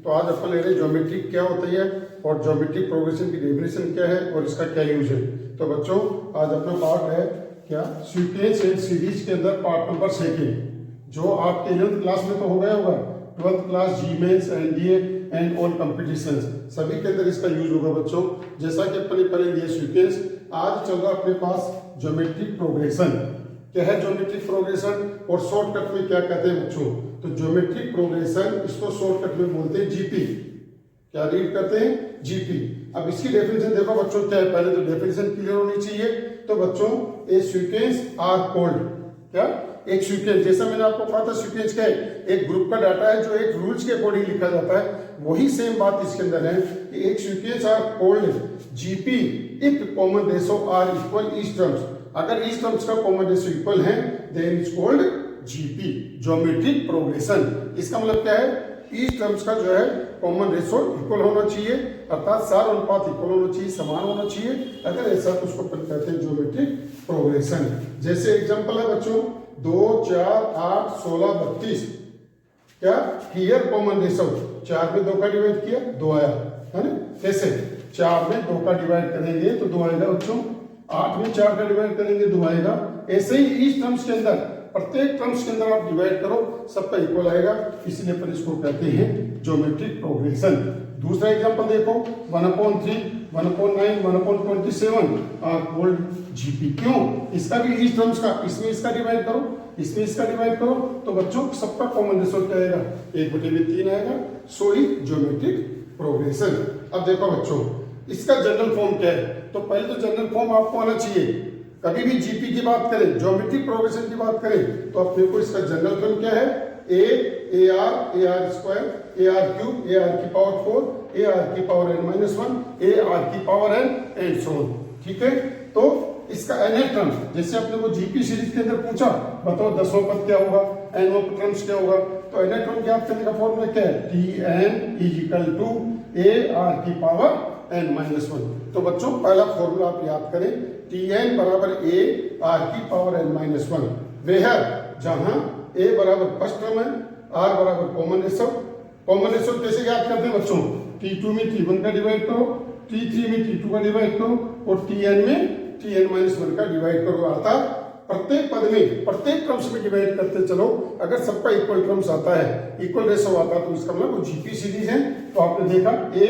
तो आज अपन ले रहे हैं ज्योमेट्रिक क्या होती है और ज्योमेट्रिक प्रोग्रेशन की डेफिनेशन क्या है और इसका क्या यूज है। तो बच्चों आज अपना पार्ट है क्या, सीक्वेंस एंड सीरीज के अंदर पार्ट नंबर 2, जो आपके 11th क्लास में तो हो गया होगा, 12th class Zeeman NDA and all competition सभी के अंदर इसका यूज होगा बच्चों। जैसा कि अपने पहले लिए सीक्वेंस, आज चल रहा अपने पास ज्योमेट्रिक प्रोग्रेशन। क्या है ज्योमेट्रिक प्रोग्रेशन और शॉर्टकट में क्या कहते हैं बच्चों? तो ज्योमेट्रिक प्रोग्रेशन इसको शॉर्टकट में बोलते हैं जीपी। क्या रीड करते हैं? जीपी। अब इसकी डेफिनेशन देखो बच्चों क्या है, पहले तो डेफिनेशन क्लियर होनी चाहिए। तो बच्चों ए सीक्वेंस आर कॉल्ड क्या, एक सीक्वेंस, जैसा मैंने आपको कहा था सीक्वेंस क्या है, एक ग्रुप का डाटा है जो एक रूल्स के अकॉर्डिंग लिखा जाता है। वही सेम बात इसके अंदर है कि एक sequence are called GP if common ratio are equal each terms. अगर ईच टर्म्स का कॉमन रेशो इक्वल है then is called GP, geometric progression. इसका मतलब क्या है, ईच टर्म्स का जो है कॉमन रेशो इक्वल होना चाहिए, अर्थात सार अनुपात इक्वल होना चाहिए, समान होना चाहिए। अगर ऐसा तो उसको कहते हैं ज्योमेट्रिक प्रोग्रेशन। जैसे एग्जांपल है बच्चों 2, 4, 8, 16, 32। क्या हियर कॉमन रेशो 4 में 2 का डिवाइड किया 2 आया, है ना। कैसे 4 में 2 का डिवाइड करेंगे तो 2 आएगा बच्चों, 8 में 4 का डिवाइड करेंगे 2 आएगा। ऐसे ही ईच टर्म्स के अंदर प्रत्येक टर्म्स के अंदर आप डिवाइड करो सबका इक्वल आएगा, इसलिए पर इसको कहते हैं ज्योमेट्रिक प्रोग्रेशन। दूसरा एग्जांपल देखो 1/3, 1/9, 1/27 आर कॉल्ड जीपी। क्यों? इसका भी ईच टर्म्स का, इसमें इसका डिवाइड करो, इसमें इसका डिवाइड करो, तो बच्चों सबका कॉमन रेशो क्या आएगा, 1/3 आएगा। सो ही ज्योमेट्रिक प्रोग्रेशन। अब देखो बच्चों इसका जनरल फॉर्म क्या है, तो पहले तो जनरल फॉर्म आपको आना चाहिए। कभी भी जीपी की बात करें, ज्योमेट्रिक प्रोग्रेशन की बात करें, तो अपने को इसका जनरल फॉर्म क्या है, A R square, A R cube, A r की पावर 4, ए आर की पावर n-1, ए आर की power n and so on. ठीक है, तो इसका nth टर्म, जैसे अपने को जीपी सीरीज के अंदर पूछा बताओ 10वां पद क्या होगा, nवां टर्म्स क्या होगा, तो nth टर्म ज्ञात करने का फॉर्मूला क्या है, Tn is equal to a r की पावर n-1। तो बच्चों पहला फॉर्मूला आप याद करें, Tn बराबर ए आर की पावर n-1, वेहर जहां a बराबर फर्स्ट टर्म है, r बराबर कॉमन रेशो। कॉमन रेशो कैसे याद करते हैं बच्चों, T2 में T1 का डिवाइड करो, T3 में T2 का डिवाइड करो और Tn में Tn-1 का डिवाइड करो। अर्थात प्रत्येक पद में, प्रत्येक टर्म्स में डिवाइड करते चलो। अगर सबका इक्वल टर्म्स आता है, इक्वल रेशो आता है, तो इसका मतलब वो जीपी सीरीज है। तो आपने देखा a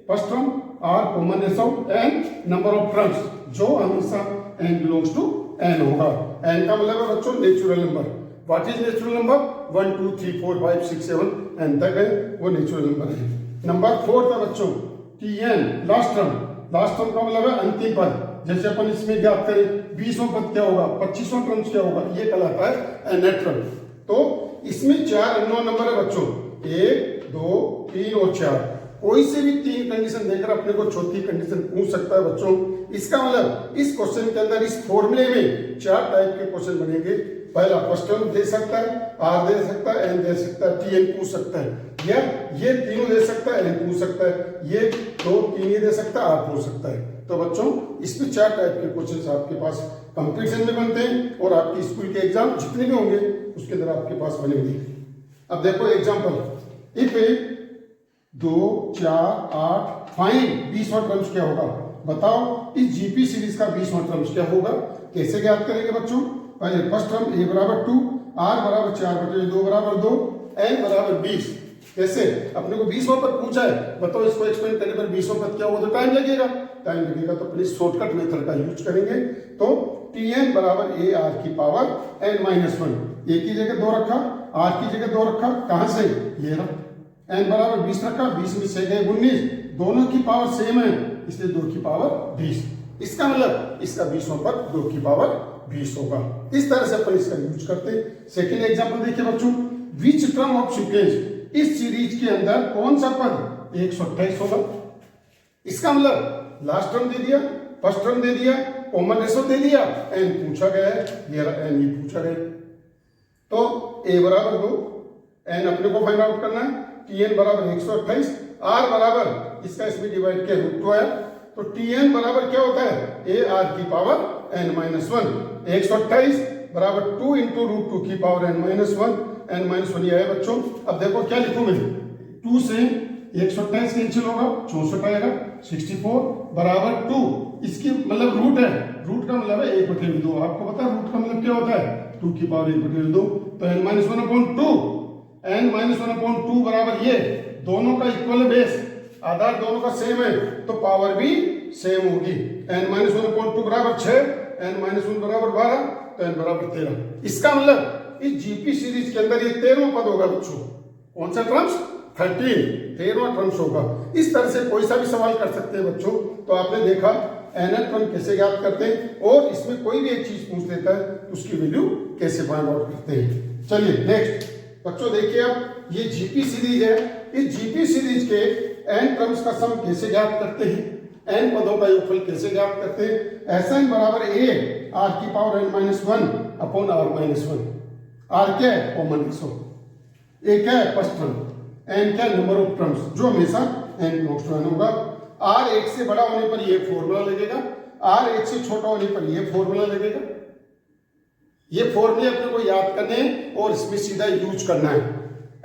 first term, r common ratio and number of terms, जो हमेशा n बिलोंग्स टू n होगा। n का मतलब है बच्चों natural number. What is natural number, 1 2 3 4 5 6 7 n तक है, वो नेचुरल नंबर है। नंबर 4 था बच्चों Tn last term. Last term का मतलब है अंतिम पद। जैसे अपन इसमें ज्ञात करें 20वां पद क्या होगा, 25वां टर्म्स क्या होगा, ये कहलाता है nth टर्म। तो इसमें 4 अननोन नंबर है बच्चों, 1 2 3 और 4। कोई से भी 3 कंडीशन देकर अपने को चौथी कंडीशन पूछ सकता है बच्चों। इसका मतलब इस क्वेश्चन के अंदर, इस फॉर्मूले में 4 टाइप के क्वेश्चन बनेंगे। पहला फर्स्ट टर्म दे सकता है, आर दे सकता है, एन दे सकता है, टी एन पूछ सकता है, या ये तीनों दे सकता है, एन पूछ सकता है, ये 2 3 ही दे सकता है, आर पूछ सकता है। तो बच्चों इसमें 4 टाइप के क्वेश्चन आपके पास कंपटीशन में बनते हैं और आपकी स्कूल के एग्जाम जितने भी होंगे उसके अंदर आपके पास बनेंगे। अब देखो एग्जाम्पल, इफ 2 4 8 फाइंड 20वां टर्म्स क्या होगा, बताओ इस जीपी सीरीज का 20वां टर्म्स क्या होगा। कैसे ज्ञात करेंगे बच्चों, पहले फर्स्ट टर्म a बराबर 2, r बराबर 4/2 बराबर 2, n बराबर 20। कैसे, अपने को 20वां पद पूछा है, बताओ इसको एक्सपेंड करने पर 20वां पद क्या होगा, तो टाइम लगेगा। तो प्लीज शॉर्टकट मेथड का यूज करेंगे। तो Tn बराबर ए आर की पावर n-1, ए की जगह 2 रखा, r की जगह 2 रखा, कहां से, ये रहा। n बराबर 20 रखा, 20 में 6 गए 19, दोनों की पावर सेम है इसलिए 2 की पावर 20। इसका मतलब इसका 20वां पद 2 की पावर 20 होगा। इस तरह से अपन इसका यूज करते हैं। सेकेंड एग्जांपल देखिए बच्चों, विच टर्म ऑफ सीक्वेंस, इस सीरीज के अंदर कौन सा पद 128 होगा। इसका मतलब लास्ट टर्म दे दिया, फर्स्ट टर्म दे दिया, कॉमन रेशो दे दिया, एन पूछा गया है, ये एन ही पूछा गया। तो a बराबर 2, एन अपने को फाइंड आउट करना है, Tn बराबर 128, r बराबर इसका इसमें डिवाइड किया √2 आया, तो Tn बराबर क्या होता है, ए आर की पावर n-1। 128 बराबर 2 इंटू √2 की पावर n-1, n-1 ये है बच्चों। अब देखो क्या लिखूं मैं, 2 से 128 कैंसिल होगा, 64 आएगा, 64 बराबर 2। इसकी मतलब रूट है, रूट का मतलब है 1/2। आपको पता है रूट का मतलब क्या होता है, 2 की पावर 1/2। तो n-1/2, n-1/2 बराबर ये दोनों का इक्वल बेस, आधार दोनों का सेम है तो पावर भी सेम होगी। n-1/2 बराबर 6, n-1 बराबर 12, तो n बराबर 13। इसका मतलब इस जीपी सीरीज के अंदर ये 13वां पद होगा बच्चों। कौन सा टर्म्स, 13वां टर्म्स होगा। इस तरह से कोई सा भी सवाल कर सकते हैं बच्चों। तो आपने देखा nth टर्म कैसे ज्ञात करते हैं, और इसमें कोई भी एक चीज पूछ देता है तो उसकी वैल्यू कैसे फाइंड आउट करते हैं। चलिए नेक्स्ट बच्चों देखिए, अब ये जीपी सीरीज है, इस जीपी सीरीज के n टर्म्स का सम कैसे ज्ञात करते हैं, n पदों का योगफल कैसे ज्ञात करते हैं। Sn बराबर a r की power n-1 upon r-1। r क्या है, कॉमन रेशो, a क्या है, फर्स्ट टर्म, n क्या है, नंबर ऑफ टर्म्स, जो हमेशा n बिलोंग्स टू n होगा। r 1 से बड़ा होने पर ये फॉर्मूला लगेगा, r 1 से छोटा होने पर ये फॉर्मूला लगेगा। ये फॉर्मूले अपने को याद करने हैं और इसमें सीधा यूज करना है।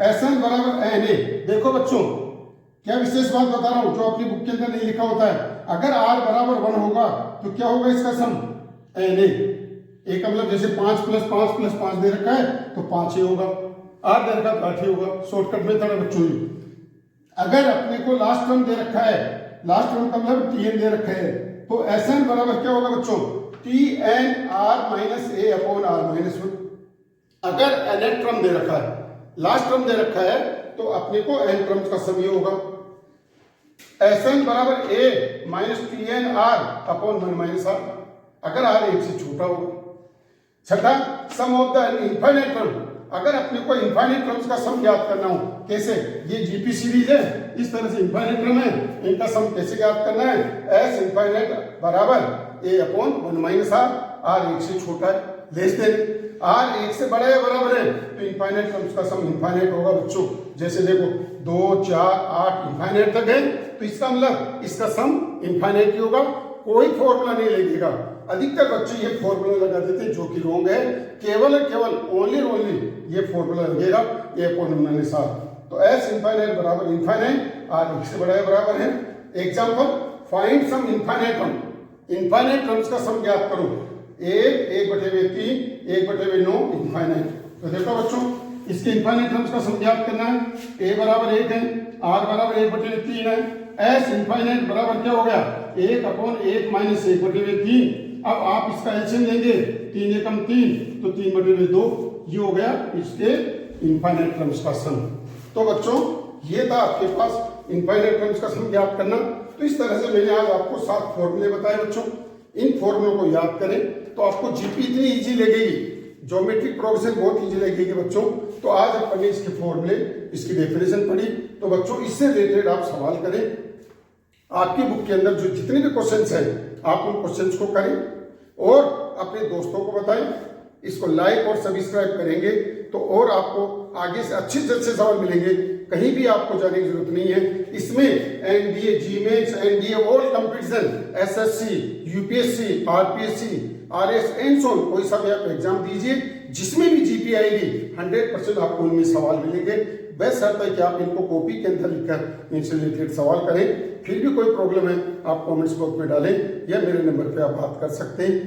Sn बराबर na। देखो बच्चों क्या विशेष बात बता रहा हूं जो अपनी बुक के अंदर नहीं लिखा होता है। अगर r बराबर 1 होगा तो क्या होगा इसका सम, na। एक मतलब जैसे 5 + 5 + 5 दे रखा है तो 5 ही होगा, 8 दे रखा है तो 8 ही होगा। शॉर्टकट मेथड है बच्चों। अगर अपने को लास्ट टर्म दे रखा है, लास्ट टर्म का मतलब tn दे रखा है, तो Sn बराबर क्या होगा बच्चों, tn r-a अपॉन r-1। अगर nth टर्म दे रखा है, लास्ट टर्म दे रखा है, तो अपने को n टर्म्स का सम ये होगा। Sn बराबर a minus tn r upon 1 - r, अगर r 1 से छोटा होगा। छठा, सम ऑफ द इनफाइनाइट टर्म। अगर अपने को इनफाइनाइट टर्म्स का सम ज्ञात करना हो, कैसे, ये जीपी सीरीज है, इस तरह से इनफाइनाइट टर्म है, इनका सम कैसे ज्ञात करना है। s इनफाइनाइट बराबर a अपॉन 1 - r, r 1 से छोटा है, लेस देन r 1 से बड़ा है बराबर है, तो इनफाइनाइट टर्म्स का सम इनफाइनाइट होगा बच्चों। जैसे देखो 2, 4, 8 इनफाइनाइट तक है, तो इसका मतलब इसका सम इनफाइनाइट ही होगा, कोई फॉर्मूला नहीं लगेगा। अधिकतर बच्चे ये फॉर्मूला लगा देते हैं जो कि रॉन्ग है। केवल और केवल ओनली ये फॉर्मूला लगेगा a अपॉन 1 - r। तो s इनफाइनाइट बराबर इनफाइनाइट, r 1 से बड़ा है बराबर है। Example, find sum infinite term. Infinite terms का सम ज्ञात करो, 1, 1/3, 1/9 इनफाइनाइट। तो देखो बच्चों इसके इनफाइनाइट टर्म्स का सम ज्ञात करना है। a बराबर 1 है, r बराबर 1/3 है, s इनफाइनाइट बराबर क्या हो गया, 1 अपॉन 1 माइनस 1/3। अब आप इसका एलसीएम लेंगे, 3 एकम 3, तो 3/2 ये हो गया इसके इनफाइनाइट टर्म्स का सम। तो बच्चों ये था आपके पास इनफाइनाइट टर्म्स का सम ज्ञात करना। तो इस तरह से मैंने आज आपको 7 फॉर्मूले बताए बच्चों। इन फॉर्मूलों को याद करें तो आपको जीपी इतनी इजी लगेगी, ज्योमेट्रिक प्रोग्रेशन बहुत इजी लगेगी बच्चों। तो आज अपन ने इसके फॉर्मूले, इसकी डेफिनेशन पढ़ी। तो बच्चों इससे रिलेटेड आप सवाल करें, आपकी बुक के अंदर जो जितने भी क्वेश्चंस हैं आप उन क्वेश्चंस को करें और अपने दोस्तों को बताएं। इसको लाइक और सब्सक्राइब करेंगे तो और आपको आगे से अच्छे से अच्छे सवाल मिलेंगे, कहीं भी आपको जाने की जरूरत नहीं है। इसमें NDA, GMATs, NDA all competition, SSC, UPSC, RPSC, RS and so कोई सा भी आप एग्जाम दीजिए, जिसमें भी जीपी आएगी 100% आपको इनमें सवाल मिलेंगे। बेस्ट शर्त है कि आप इनको कॉपी के अंदर लिखकर इनसे रिलेटेड सवाल करें। फिर भी कोई प्रॉब्लम है आप कमेंट्स बॉक्स में डालें या मेरे नंबर पे आप बात कर सकते हैं।